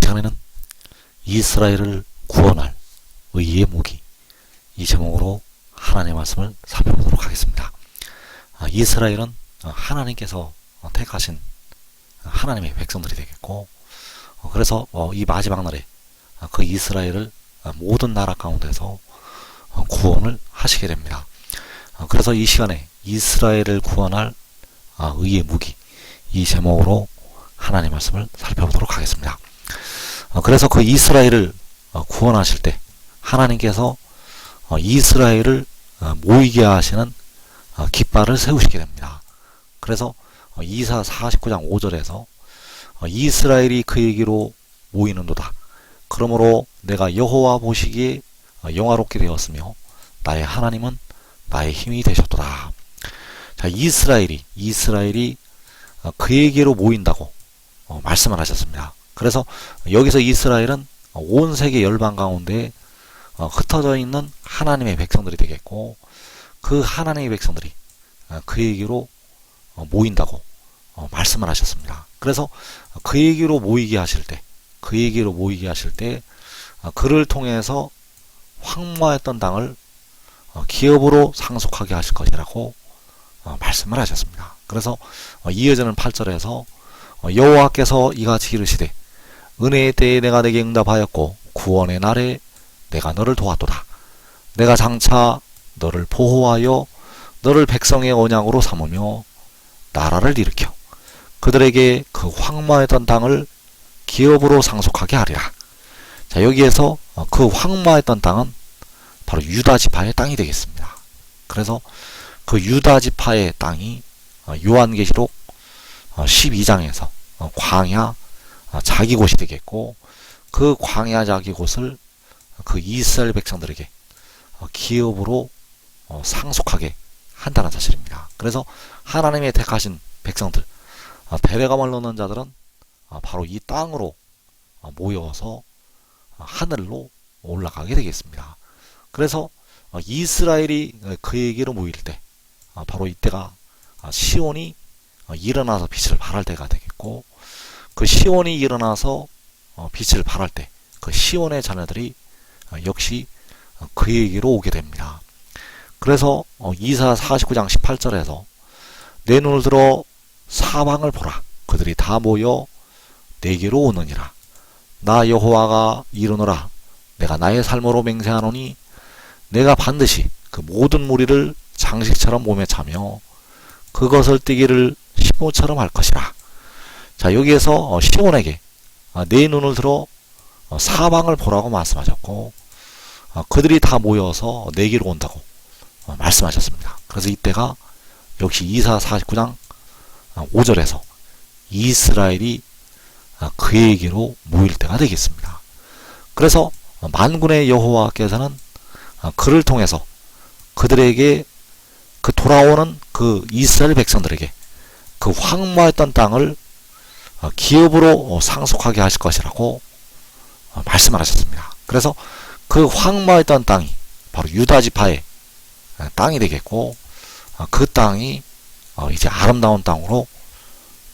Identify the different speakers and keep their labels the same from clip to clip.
Speaker 1: 시간에는 이스라엘을 구원할 의의 무기, 이 제목으로 하나님의 말씀을 살펴보도록 하겠습니다. 이스라엘은 하나님께서 택하신 하나님의 백성들이 되겠고, 그래서 이 마지막 날에 그 이스라엘을 모든 나라 가운데서 구원을 하시게 됩니다. 그래서 이 시간에 이스라엘을 구원할 의의 무기, 이 제목으로 하나님의 말씀을 살펴보도록 하겠습니다. 그래서 그 이스라엘을 구원하실 때 하나님께서 이스라엘을 모이게 하시는 깃발을 세우시게 됩니다. 그래서 이사 49장 5절에서 이스라엘이 그에게로 모이는도다. 그러므로 내가 여호와 보시기에 영화롭게 되었으며 나의 하나님은 나의 힘이 되셨도다. 자, 이스라엘이 그에게로 모인다고 말씀을 하셨습니다. 그래서 여기서 이스라엘은 온 세계 열방 가운데 흩어져 있는 하나님의 백성들이 되겠고, 그 하나님의 백성들이 그에게로 모인다고 말씀을 하셨습니다. 그래서 그에게로 모이게 하실 때 그를 통해서 황무했던 땅을 기업으로 상속하게 하실 것이라고 말씀을 하셨습니다. 그래서 이어지는 8절에서 여호와께서 이같이 이르시되 은혜의 때에 내가 내게 응답하였고 구원의 날에 내가 너를 도왔도다. 내가 장차 너를 보호하여 너를 백성의 언약으로 삼으며 나라를 일으켜 그들에게 그 황무했던 땅을 기업으로 상속하게 하리라. 자, 여기에서 그 황무했던 땅은 바로 유다 지파의 땅이 되겠습니다. 그래서 그 유다 지파의 땅이 요한계시록 12장에서 광야 자기 곳이 되겠고, 그 광야 자기 곳을 그 이스라엘 백성들에게 기업으로 상속하게 한다는 사실입니다. 그래서 하나님의 택하신 백성들, 베레가를 넣는 자들은 바로 이 땅으로 모여서 하늘로 올라가게 되겠습니다. 그래서 이스라엘이 그에게로 모일 때 바로 이때가 시온이 일어나서 빛을 발할 때가 되겠고, 그 시온이 일어나서 빛을 발할 때 그 시온의 자녀들이 역시 그에게로 오게 됩니다. 그래서 이사 49장 18절에서 내 눈을 들어 사방을 보라. 그들이 다 모여 내게로 오느니라. 나 여호와가 이르노라. 내가 나의 삶으로 맹세하노니 내가 반드시 그 모든 무리를 장식처럼 몸에 차며 그것을 띠기를 시몬처럼 할 것이라. 자, 여기에서 시몬에게 내 눈을 들어 사방을 보라고 말씀하셨고, 그들이 다 모여서 내게로 온다고 말씀하셨습니다. 그래서 이때가 역시 이사 49장 5절에서 이스라엘이 그에게로 모일 때가 되겠습니다. 그래서 만군의 여호와께서는 그를 통해서 그들에게 그 돌아오는 그 이스라엘 백성들에게 그 황무했던 땅을 기업으로 상속하게 하실 것이라고 말씀을 하셨습니다. 그래서 그 황무했던 땅이 바로 유다 지파의 땅이 되겠고, 그 땅이 이제 아름다운 땅으로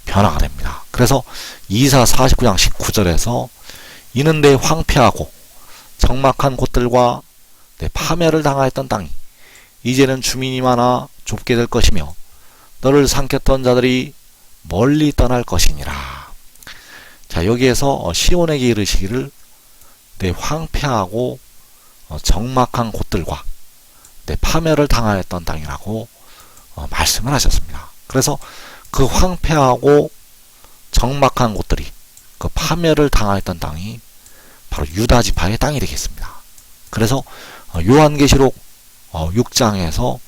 Speaker 1: 변화가 됩니다. 그래서 이사 49장 19절에서 이는 내 황폐하고 적막한 곳들과 내 파멸을 당하였던 땅이 이제는 주민이 많아 좁게 될 것이며 너를 삼켰던 자들이 멀리 떠날 것이니라. 자, 여기에서 시온에게 이르시기를 내 황폐하고 적막한 곳들과 내 파멸을 당하였던 땅이라고 말씀을 하셨습니다. 그래서 그 황폐하고 적막한 곳들이, 그 파멸을 당하였던 땅이 바로 유다 지파의 땅이 되겠습니다. 그래서 요한계시록 6장에서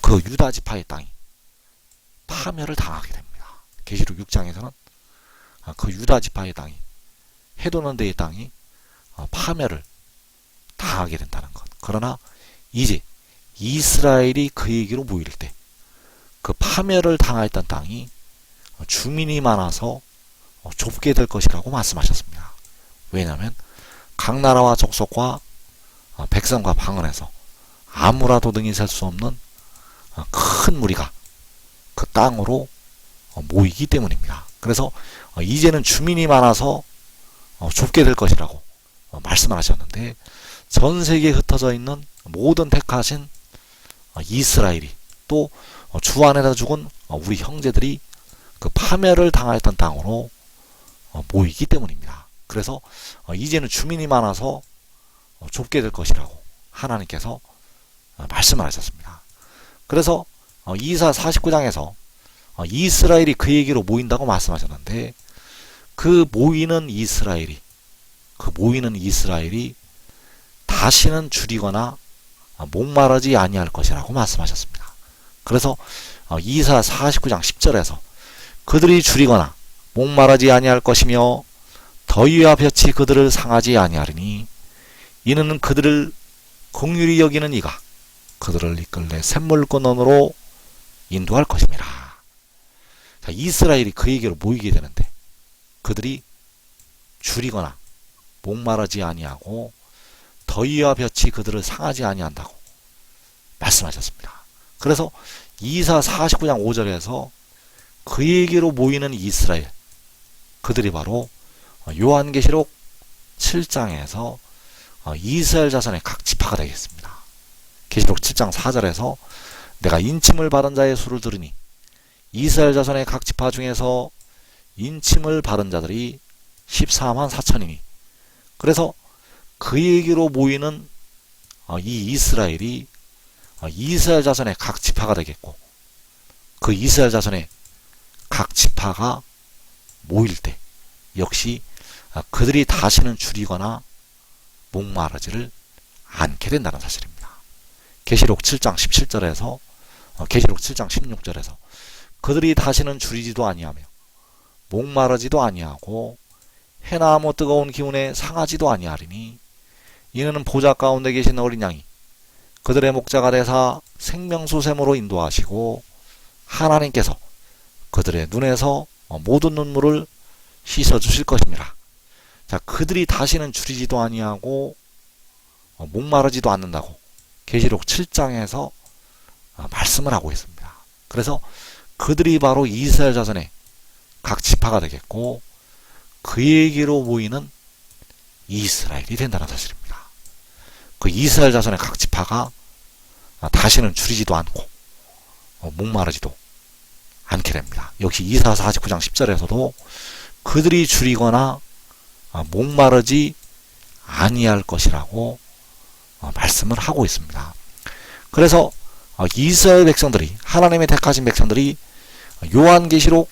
Speaker 1: 그 유다 지파의 땅이 파멸을 당하게 됩니다. 계시록 6장에서는 그 유다 지파의 땅이, 해도는 데의 땅이 파멸을 당하게 된다는 것. 그러나 이제 이스라엘이 그에게로 모일 때 그 파멸을 당하였던 땅이 주민이 많아서 좁게 될 것이라고 말씀하셨습니다. 왜냐하면 각 나라와 족속과 백성과 방언에서 아무라도 능히 셀 수 없는 큰 무리가 그 땅으로 모이기 때문입니다. 그래서 이제는 주민이 많아서 좁게 될 것이라고 말씀을 하셨는데, 전 세계에 흩어져 있는 모든 택하신 이스라엘이 또 주 안에서 죽은 우리 형제들이 그 파멸을 당하였던 땅으로 모이기 때문입니다. 그래서 이제는 주민이 많아서 좁게 될 것이라고 하나님께서 말씀을 하셨습니다. 그래서 이사 49장에서 이스라엘이 그에게로 모인다고 말씀하셨는데, 그 모이는 이스라엘이 다시는 줄이거나 목마르지 아니할 것이라고 말씀하셨습니다. 그래서 이사 49장 10절에서 그들이 줄이거나 목마르지 아니할 것이며 더위와 볕이 그들을 상하지 아니하리니 이는 그들을 긍휼히 여기는 이가 그들을 이끌래 샘물권원으로 인도할 것입니다. 자, 이스라엘이 그에게로 모이게 되는데 그들이 줄이거나 목마르지 아니하고 더위와 볕이 그들을 상하지 아니한다고 말씀하셨습니다. 그래서 이사 49장 5절에서 그에게로 모이는 이스라엘, 그들이 바로 요한계시록 7장에서 이스라엘 자손의 각 지파가 되겠습니다. 계시록 7장 4절에서 내가 인침을 받은 자의 수를 들으니 이스라엘 자손의 각 지파 중에서 인침을 받은 자들이 14만 4천이니, 그래서 그에게로 모이는 이 이스라엘이 이스라엘 자손의 각 지파가 되겠고, 그 이스라엘 자손의 각 지파가 모일 때 역시 그들이 다시는 줄이거나 목마르지를 않게 된다는 사실입니다. 계시록 7장 17절에서 계시록 7장 16절에서 그들이 다시는 줄이지도 아니하며 목마르지도 아니하고 해나 아무 뜨거운 기운에 상하지도 아니하리니 이는 보좌 가운데 계신 어린 양이 그들의 목자가 되사 생명수샘으로 인도하시고 하나님께서 그들의 눈에서 모든 눈물을 씻어주실 것입니다. 자, 그들이 다시는 줄이지도 아니하고 목마르지도 않는다고 계시록 7장에서 말씀을 하고 있습니다. 그래서 그들이 바로 이스라엘 자손의 각 지파가 되겠고 그에게로 모이는 이스라엘이 된다는 사실입니다. 그 이스라엘 자손의 각 지파가 다시는 줄이지도 않고 목마르지도 않게 됩니다. 역시 이사 49장 10절에서도 그들이 줄이거나 목마르지 아니할 것이라고 말씀을 하고 있습니다. 그래서 이스라엘 백성들이, 하나님의 택하신 백성들이 요한계시록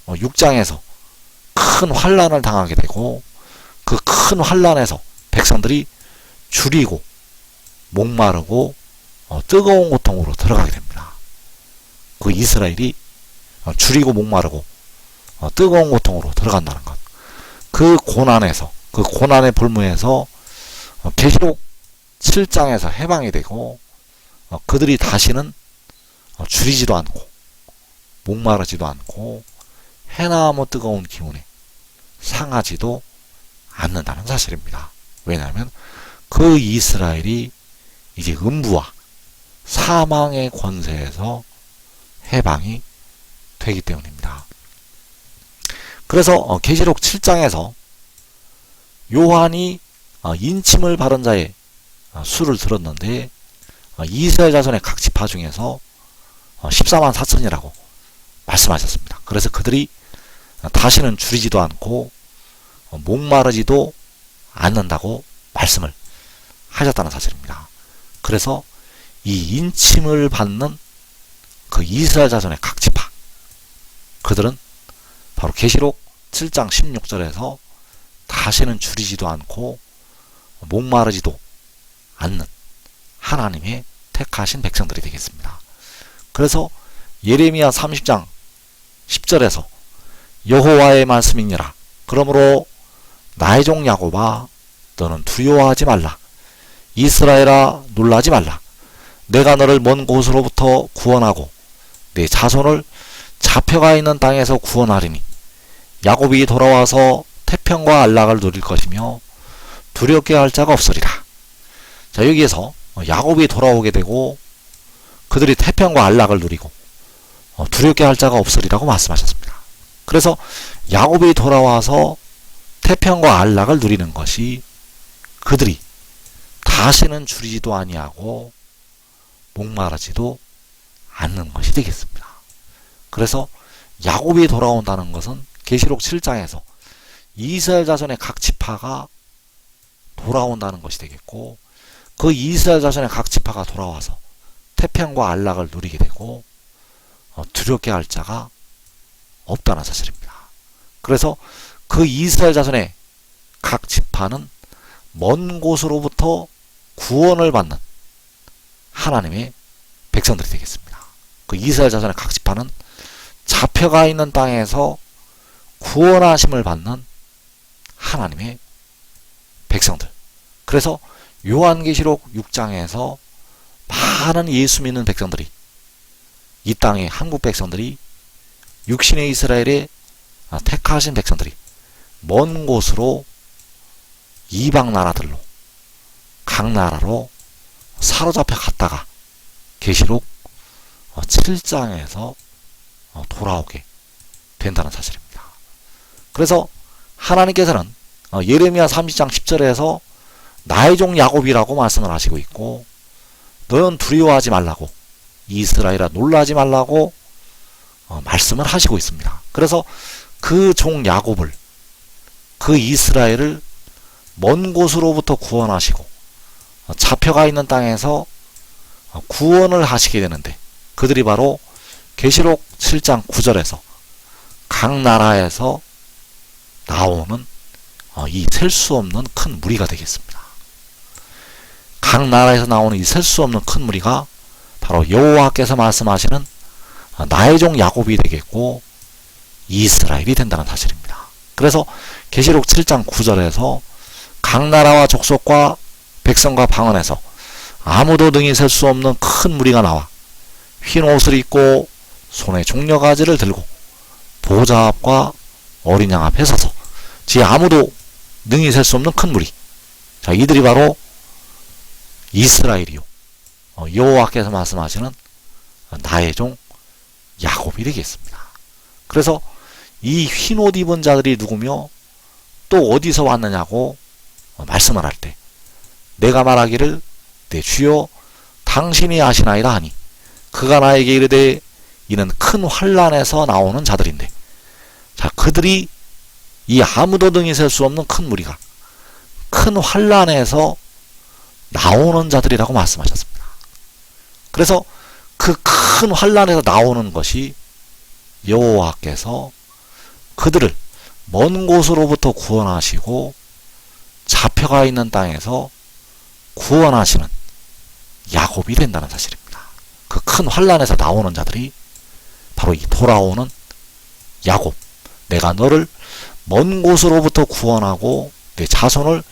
Speaker 1: 6장에서 큰 환난을 당하게 되고 그 큰 환난에서 백성들이 줄이고 목마르고 뜨거운 고통으로 들어가게 됩니다. 그 이스라엘이 줄이고 목마르고 뜨거운 고통으로 들어간다는 것, 그 고난에서, 그 고난의 볼모에서 계시록 7장에서 해방이 되고 그들이 다시는 줄이지도 않고 목마르지도 않고 해나 아무 뜨거운 기운에 상하지도 않는다는 사실입니다. 왜냐하면 그 이스라엘이 이제 음부와 사망의 권세에서 해방이 되기 때문입니다. 그래서 계시록 7장에서 요한이 인침을 받은 자의 수를 들었는데 이스라엘 자손의 각 지파 중에서 14만 4천이라고 말씀하셨습니다. 그래서 그들이 다시는 줄이지도 않고 목마르지도 않는다고 말씀을 하셨다는 사실입니다. 그래서 이 인침을 받는 그 이스라엘 자손의 각 지파, 그들은 바로 계시록 7장 16절에서 다시는 줄이지도 않고 목마르지도 않는 하나님의 택하신 백성들이 되겠습니다. 그래서 예레미야 30장 10절에서 여호와의 말씀이니라. 그러므로 나의 종 야곱아 너는 두려워하지 말라. 이스라엘아 놀라지 말라. 내가 너를 먼 곳으로부터 구원하고 내 자손을 잡혀가 있는 땅에서 구원하리니 야곱이 돌아와서 태평과 안락을 누릴 것이며 두렵게 할 자가 없으리라. 자, 여기에서 야곱이 돌아오게 되고 그들이 태평과 안락을 누리고 두렵게 할 자가 없으리라고 말씀하셨습니다. 그래서 야곱이 돌아와서 태평과 안락을 누리는 것이 그들이 다시는 줄이지도 아니하고 목마르지도 않는 것이 되겠습니다. 그래서 야곱이 돌아온다는 것은 계시록 7장에서 이스라엘 자손의 각 지파가 돌아온다는 것이 되겠고, 그 이스라엘 자손의 각 지파가 돌아와서 태평과 안락을 누리게 되고 두렵게 할 자가 없다는 사실입니다. 그래서 그 이스라엘 자손의 각 지파는 먼 곳으로부터 구원을 받는 하나님의 백성들이 되겠습니다. 그 이스라엘 자손의 각 지파는 잡혀가 있는 땅에서 구원하심을 받는 하나님의 백성들. 그래서 요한계시록 6장에서 많은 예수 믿는 백성들이, 이 땅의 한국 백성들이, 육신의 이스라엘의 택하신 백성들이 먼 곳으로 이방 나라들로, 각 나라로 사로잡혀 갔다가 계시록 7장에서 돌아오게 된다는 사실입니다. 그래서 하나님께서는 예레미야 30장 10절에서 나의 종 야곱이라고 말씀을 하시고 있고, 너는 두려워하지 말라고, 이스라엘아 놀라지 말라고 말씀을 하시고 있습니다. 그래서 그 종 야곱을, 그 이스라엘을 먼 곳으로부터 구원하시고 잡혀가 있는 땅에서 구원을 하시게 되는데, 그들이 바로 계시록 7장 9절에서 각 나라에서 나오는 이 셀 수 없는 큰 무리가 되겠습니다. 각 나라에서 나오는 이 셀 수 없는 큰 무리가 바로 여호와께서 말씀하시는 나의 종 야곱이 되겠고 이스라엘이 된다는 사실입니다. 그래서 계시록 7장 9절에서 각 나라와 족속과 백성과 방언에서 아무도 능히 셀 수 없는 큰 무리가 나와 흰 옷을 입고 손에 종려가지를 들고 보좌 앞과 어린 양 앞에 서서, 지 아무도 능히 셀 수 없는 큰 무리, 자, 이들이 바로 이스라엘이요 여호와께서 말씀하시는 나의 종 야곱이 되겠습니다. 그래서 이 흰 옷 입은 자들이 누구며 또 어디서 왔느냐고 말씀을 할 때, 내가 말하기를 내 주여 당신이 아시나이다 하니, 그가 나에게 이르되 이는 큰 환난에서 나오는 자들인데, 자, 그들이 이 아무도 능히 셀 수 없는 큰 무리가 큰 환난에서 나오는 자들이라고 말씀하셨습니다. 그래서 그 큰 환난에서 나오는 것이 여호와께서 그들을 먼 곳으로부터 구원하시고 잡혀가 있는 땅에서 구원하시는 야곱이 된다는 사실입니다. 그 큰 환난에서 나오는 자들이 바로 이 돌아오는 야곱, 내가 너를 먼 곳으로부터 구원하고 내 자손을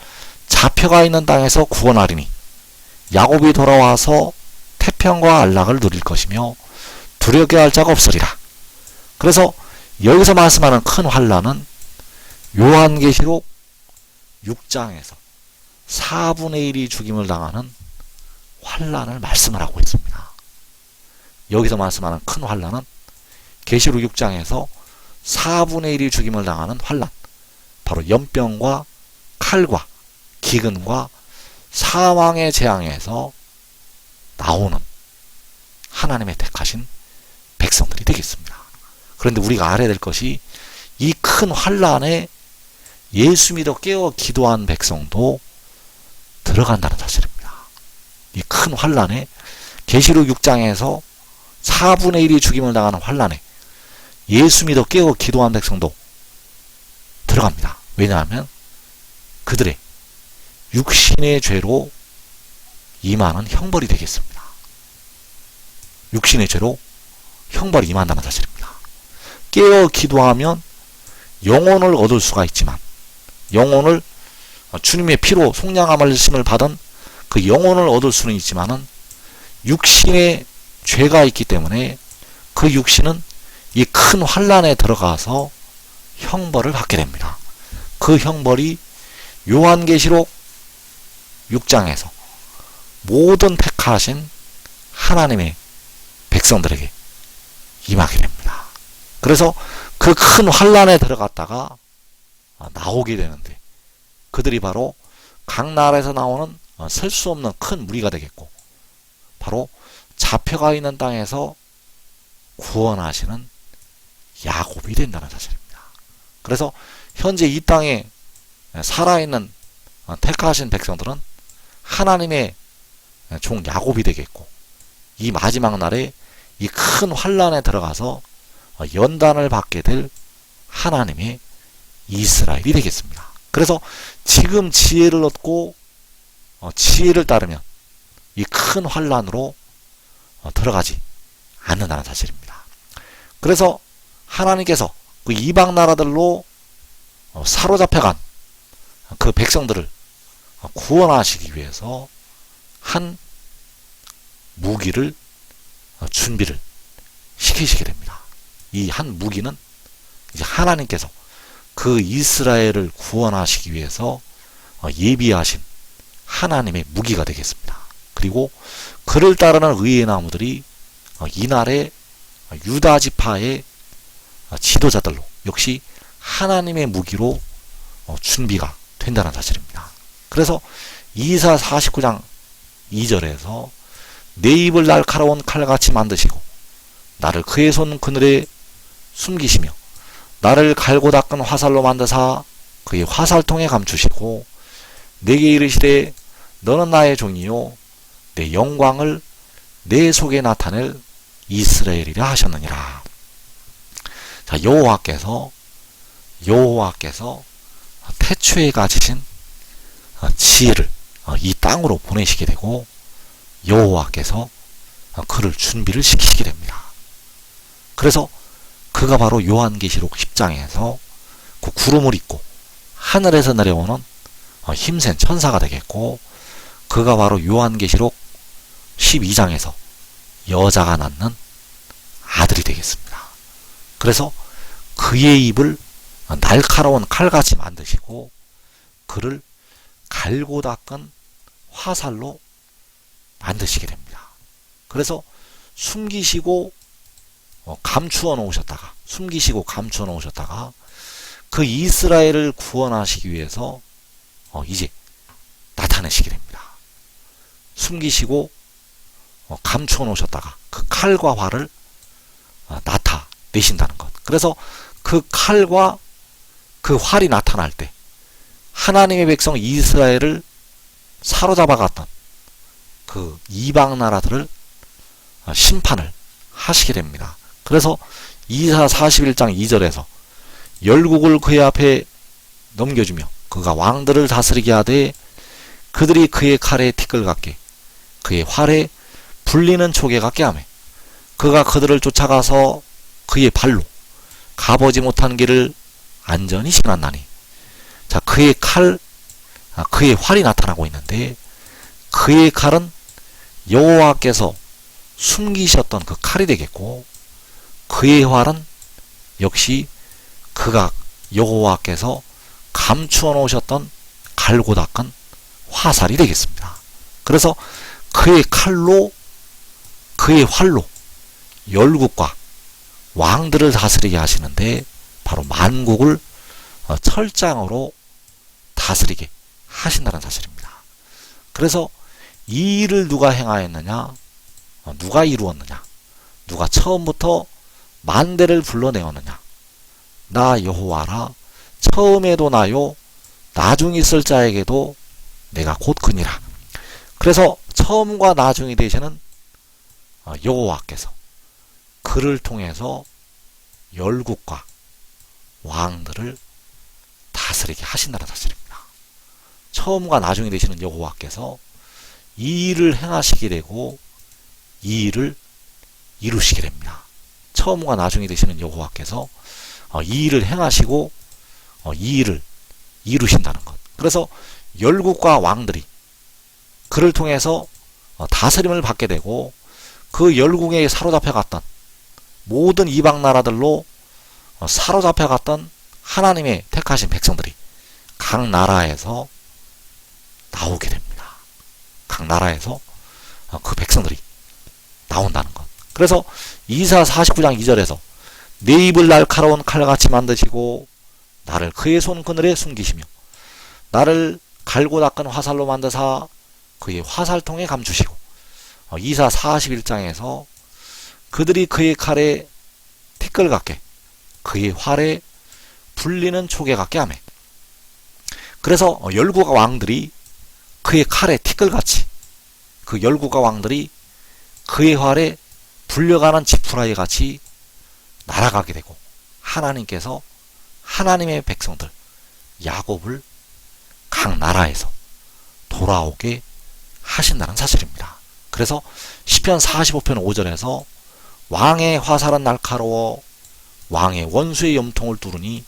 Speaker 1: 잡혀가 있는 땅에서 구원하리니 야곱이 돌아와서 태평과 안락을 누릴 것이며 두렵게 할 자가 없으리라. 그래서 여기서 말씀하는 큰 환난은 요한계시록 6장에서 4분의 1이 죽임을 당하는 환난을 말씀을 하고 있습니다. 여기서 말씀하는 큰 환난은 계시록 6장에서 4분의 1이 죽임을 당하는 환난, 바로 연병과 칼과 기근과 사망의 재앙에서 나오는 하나님의 택하신 백성들이 되겠습니다. 그런데 우리가 알아야 될 것이, 이 큰 환난에 예수 믿어 깨어 기도한 백성도 들어간다는 사실입니다. 이 큰 환난에, 계시록 6장에서 4분의 1이 죽임을 당하는 환난에 예수 믿어 깨어 기도한 백성도 들어갑니다. 왜냐하면 그들의 육신의 죄로 임하는 형벌이 되겠습니다. 육신의 죄로 형벌이 임한다는 사실입니다. 깨어 기도하면 영혼을 얻을 수가 있지만, 영혼을 주님의 피로 속량함을 받은 그 영혼을 얻을 수는 있지만은 육신의 죄가 있기 때문에 그 육신은 이 큰 환난에 들어가서 형벌을 받게 됩니다. 그 형벌이 요한계시록 6장에서 모든 택하신 하나님의 백성들에게 임하게 됩니다. 그래서 그 큰 환난에 들어갔다가 나오게 되는데, 그들이 바로 각 나라에서 나오는 셀 수 없는 큰 무리가 되겠고, 바로 잡혀가 있는 땅에서 구원하시는 야곱이 된다는 사실입니다. 그래서 현재 이 땅에 살아있는 택하신 백성들은 하나님의 종 야곱이 되겠고, 이 마지막 날에 이 큰 환란에 들어가서 연단을 받게 될 하나님의 이스라엘이 되겠습니다. 그래서 지금 지혜를 얻고 지혜를 따르면 이 큰 환란으로 들어가지 않는다는 사실입니다. 그래서 하나님께서 그 이방 나라들로 사로잡혀간 그 백성들을 구원하시기 위해서 한 무기를 준비를 시키시게 됩니다. 이 한 무기는 이제 하나님께서 그 이스라엘을 구원하시기 위해서 예비하신 하나님의 무기가 되겠습니다. 그리고 그를 따르는 의의 나무들이 이날의 유다 지파의 지도자들로 역시 하나님의 무기로 준비가 된다는 사실입니다. 그래서 이사 49장 2절에서 내 입을 날카로운 칼같이 만드시고 나를 그의 손 그늘에 숨기시며 나를 갈고 닦은 화살로 만드사 그의 화살통에 감추시고 내게 이르시되 너는 나의 종이요 내 영광을 내 속에 나타낼 이스라엘이라 하셨느니라. 자, 여호와께서 태초에 가지신 지혜를 이 땅으로 보내시게 되고 여호와께서 그를 준비를 시키시게 됩니다. 그래서 그가 바로 요한계시록 10장에서 그 구름을 입고 하늘에서 내려오는 힘센 천사가 되겠고, 그가 바로 요한계시록 12장에서 여자가 낳는 아들이 되겠습니다. 그래서 그의 입을 날카로운 칼같이 만드시고 그를 갈고 닦은 화살로 만드시게 됩니다. 그래서 숨기시고 감추어 놓으셨다가 그 이스라엘을 구원하시기 위해서 이제 나타내시게 됩니다. 숨기시고 감추어 놓으셨다가 그 칼과 활을 나타내신다는 것. 그래서 그 칼과 그 활이 나타날 때 하나님의 백성 이스라엘을 사로잡아갔던 그 이방 나라들을 심판을 하시게 됩니다. 그래서 이사 41장 2절에서 열국을 그의 앞에 넘겨주며 그가 왕들을 다스리게 하되 그들이 그의 칼에 티끌 같게 그의 활에 불리는 초계 같게 하며 그가 그들을 쫓아가서 그의 발로 가보지 못한 길을 안전히 지났나니. 자, 그의 활이 나타나고 있는데 그의 칼은 여호와께서 숨기셨던 그 칼이 되겠고, 그의 활은 역시 그가 여호와께서 감추어 놓으셨던 갈고 닦은 화살이 되겠습니다. 그래서 그의 활로 열국과 왕들을 다스리게 하시는데 바로 만국을 철장으로 다스리게 하신다는 사실입니다. 그래서 이 일을 누가 행하였느냐? 누가 이루었느냐? 누가 처음부터 만대를 불러내었느냐? 나 여호와라. 처음에도 나요 나중에 있을 자에게도 내가 곧 그니라. 그래서 처음과 나중이 되시는 여호와께서 그를 통해서 열국과 왕들을 다스리게 하신다는 사실입니다. 처음과 나중이 되시는 여호와께서 이 일을 행하시게 되고 이 일을 이루시게 됩니다. 처음과 나중이 되시는 여호와께서 이 일을 행하시고 이 일을 이루신다는 것. 그래서 열국과 왕들이 그를 통해서 다스림을 받게 되고 그 열국에 사로잡혀갔던 모든 이방 나라들로 사로잡혀갔던 하나님의 택하신 백성들이 각 나라에서 나오게 됩니다. 각 나라에서 그 백성들이 나온다는 것. 그래서 이사 49장 2절에서 내 입을 날카로운 칼같이 만드시고 나를 그의 손 그늘에 숨기시며 나를 갈고 닦은 화살로 만드사 그의 화살통에 감추시고 이사 41장에서 그들이 그의 칼에 티끌 같게 그의 활에 불리는 초계 같게 하매 그래서 열국의 왕들이 그의 칼에 티끌같이 그 열국의 왕들이 그의 활에 불려가는 지푸라기 같이 날아가게 되고 하나님께서 하나님의 백성들 야곱을 각 나라에서 돌아오게 하신다는 사실입니다. 그래서 시편 45편 5절에서 왕의 화살은 날카로워 왕의 원수의 염통을 뚫으니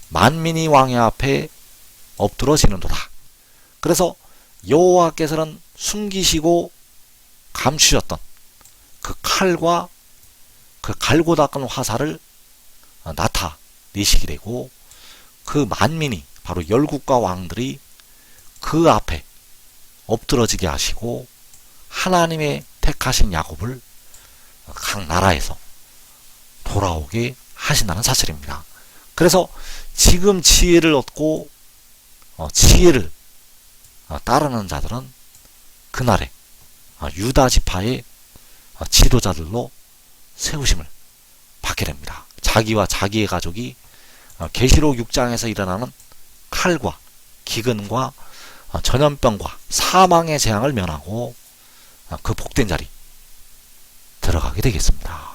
Speaker 1: 만민이 왕의 앞에 엎드러지는도다. 그래서 여호와께서는 숨기시고 감추셨던 그 칼과 그 갈고 닦은 화살을 나타내시게 되고 그 만민이 바로 열국과 왕들이 그 앞에 엎드러지게 하시고 하나님의 택하신 야곱을 각 나라에서 돌아오게 하신다는 사실입니다. 그래서 지금 지혜를 얻고 지혜를 따르는 자들은 그날에 유다 지파의 지도자들로 세우심을 받게 됩니다. 자기와 자기의 가족이 계시록 6장에서 일어나는 칼과 기근과 전염병과 사망의 재앙을 면하고 그 복된 자리 들어가게 되겠습니다.